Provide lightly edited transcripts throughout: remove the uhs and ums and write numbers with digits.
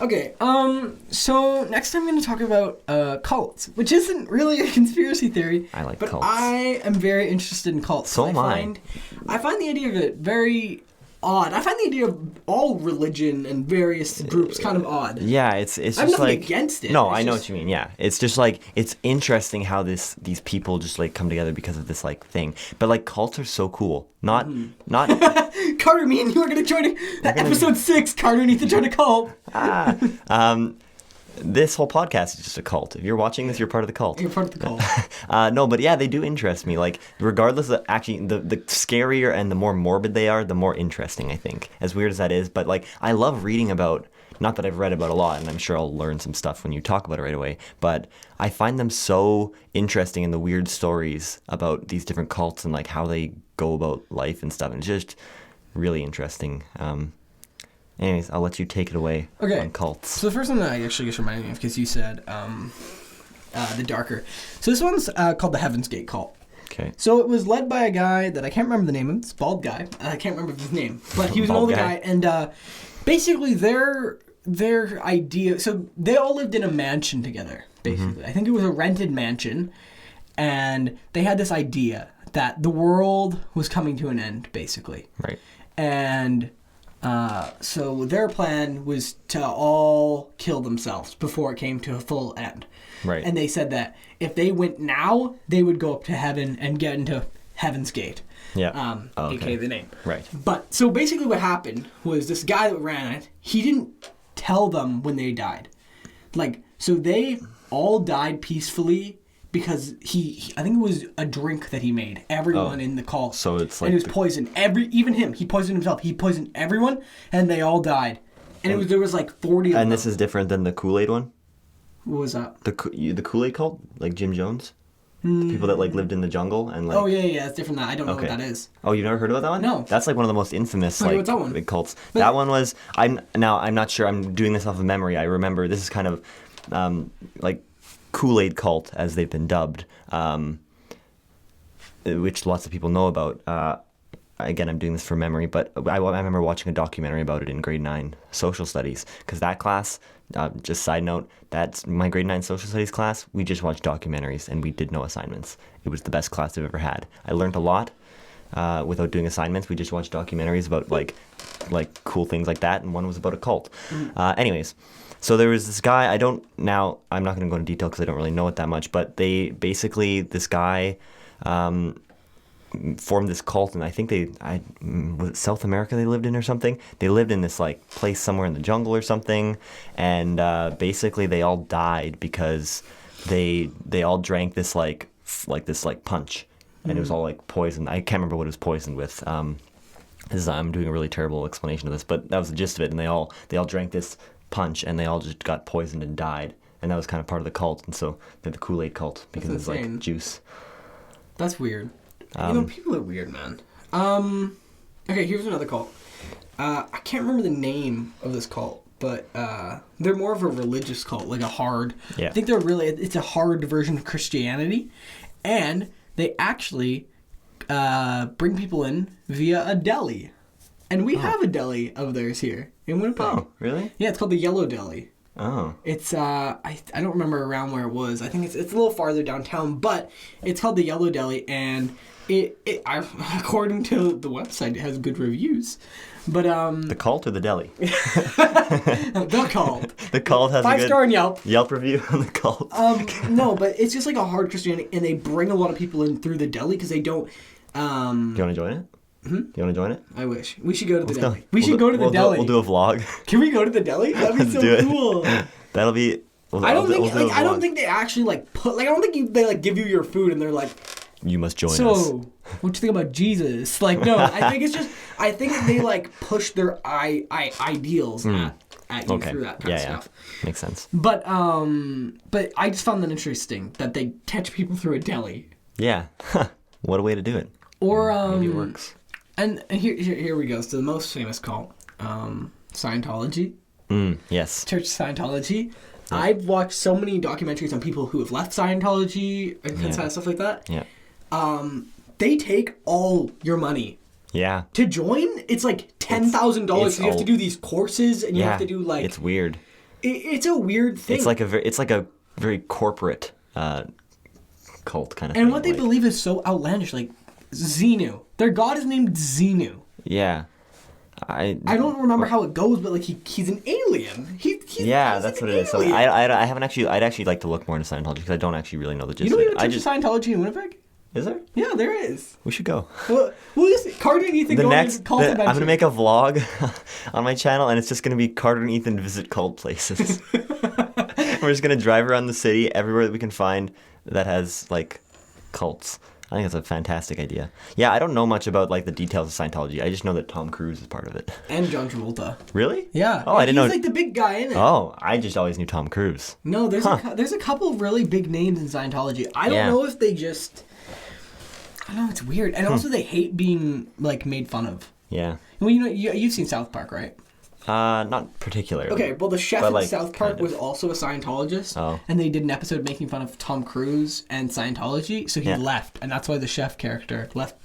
Okay, so next I'm going to talk about cults, which isn't really a conspiracy theory. I like but cults. I am very interested in cults. So am I. I find the idea of it very odd. I find the idea of all religion and various groups kind of odd. Yeah, it's just I'm nothing like against it. No, It's I know just- what you mean. Yeah, it's just like it's interesting how these people just like come together because of this like thing. But like cults are so cool. Not Carter, me and you are going to join episode 6. Carter needs to join a cult. This whole podcast is just a cult. If you're watching this, you're part of the cult. You're part of the cult. No, but yeah, they do interest me. Like, regardless of actually, the scarier and the more morbid they are, the more interesting, I think. As weird as that is. But, like, I love reading about, not that I've read about a lot, and I'm sure I'll learn some stuff when you talk about it right away, but I find them so interesting in the weird stories about these different cults and, like, how they go about life and stuff. And it's just really interesting. Anyways, I'll let you take it away on cults. So the first one that I actually just reminded me of, because you said the darker. So this one's called the Heaven's Gate cult. Okay. So it was led by a guy that I can't remember the name of. It's a bald guy. I can't remember his name. But he was an older guy. And basically their idea... So they all lived in a mansion together, basically. Mm-hmm. I think it was a rented mansion. And they had this idea that the world was coming to an end, basically. Right. And... so their plan was to all kill themselves before it came to a full end. Right. And they said that if they went now, they would go up to heaven and get into Heaven's Gate. Yeah. AKA the name. Right. But, so basically what happened was this guy that ran it, he didn't tell them when they died. Like, so they all died peacefully because I think it was a drink that he made. Everyone in the cult. So it's like... And it was poison. Even him. He poisoned himself. He poisoned everyone, and they all died. And there was like 40 of them. And this is different than the Kool-Aid one? What was that? The Kool-Aid cult? Like Jim Jones? The people that like lived in the jungle and like... Oh, yeah, it's different than that. I don't know what that is. Oh, you've never heard about that one? No. That's like one of the most infamous what's that one? big cults. That one was... I'm not sure. I'm doing this off of memory. I remember this is kind of like... Kool-Aid cult, as they've been dubbed, which lots of people know about. Again, I'm doing this from memory, but I remember watching a documentary about it in grade 9 social studies, because that class, just side note, that's my grade 9 social studies class, we just watched documentaries and we did no assignments. It was the best class I've ever had. I learned a lot without doing assignments. We just watched documentaries about like cool things like that, and one was about a cult. Anyways, so there was this guy, I'm not going to go into detail because I don't really know it that much, but this guy formed this cult, and I think was it South America they lived in or something? They lived in this like place somewhere in the jungle or something, and basically they all died because they all drank this like punch, and it was all like poison. I can't remember what it was poisoned with. I'm doing a really terrible explanation of this, but that was the gist of it, and they all drank this punch, and they all just got poisoned and died, and that was kind of part of the cult, and so they're the Kool-Aid cult because it's like juice. That's weird. People are weird, man. Okay, here's another cult. I can't remember the name of this cult, but they're more of a religious cult, like a hard... Yeah. I think it's a hard version of Christianity, and they actually bring people in via a deli. And we have a deli of theirs here in Winnipeg. Oh, really? Yeah, it's called the Yellow Deli. Oh. It's I don't remember around where it was. I think it's a little farther downtown, but it's called the Yellow Deli, and it according to the website, it has good reviews. But the cult or the deli? The cult. The cult has 5-star on Yelp review on the cult. No, but it's just like a hard Christianity, and they bring a lot of people in through the deli because they don't. Do you want to join it? Do you want to join it? I wish. We should go to the deli. We should go to the deli. We'll do a vlog. Can we go to the deli? That'd be so cool. That'll be... I don't think they actually like put... Like, I don't think they like give you your food and they're like... You must join us. So, what you think about Jesus? Like, no, I think it's just... I think they like push their ideals at you through that kind of stuff. Yeah, makes sense. But I just found that interesting that they catch people through a deli. Yeah. What a way to do it. Or maybe it works. And here we go. So the most famous cult, Scientology. Yes. Church Scientology. Yeah. I've watched so many documentaries on people who have left Scientology and kind of stuff like that. Yeah. They take all your money Yeah. To join, it's like $10,000. So you have to do these courses, and you have to do like. It's weird. It's a weird thing. It's like a very corporate cult kind of thing. And what they believe is so outlandish. Like Xenu, their god is named Xenu. Yeah. I don't remember how it goes, but like he's an alien. He's that's what it is. So I haven't actually. I'd actually like to look more into Scientology because I don't actually really know the gist. You know of it. even Church of Scientology in Winnipeg? Is there? Yeah, there is. We should go. Well, Carter and Ethan going to cult adventure. I'm gonna make a vlog on my channel, and it's just gonna be Carter and Ethan visit cult places. We're just gonna drive around the city everywhere that we can find that has like cults. I think that's a fantastic idea. Yeah, I don't know much about like the details of Scientology. I just know that Tom Cruise is part of it. And John Travolta. Really? Yeah. Oh, I didn't know. He's like the big guy in it. Oh, I just always knew Tom Cruise. No, there's a couple of really big names in Scientology. I don't know if they just. I don't know. It's weird, and also they hate being like made fun of. Yeah. Well, you know, you've seen South Park, right? Not particularly. Okay, well, the chef in South Park was also a Scientologist, and they did an episode making fun of Tom Cruise and Scientology, so he left, and that's why the chef character left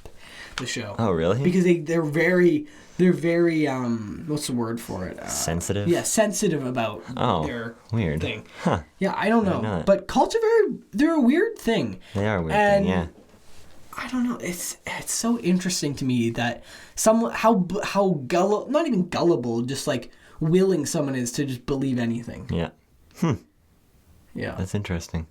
the show. Oh, really? Because they're very what's the word for it? Sensitive? Yeah, sensitive about their weird thing. Huh. Yeah, I don't know. But cults are they're a weird thing. They are a weird thing, yeah. I don't know. It's so interesting to me that how gullible, not even gullible, just like willing someone is to just believe anything. Yeah. Yeah. That's interesting.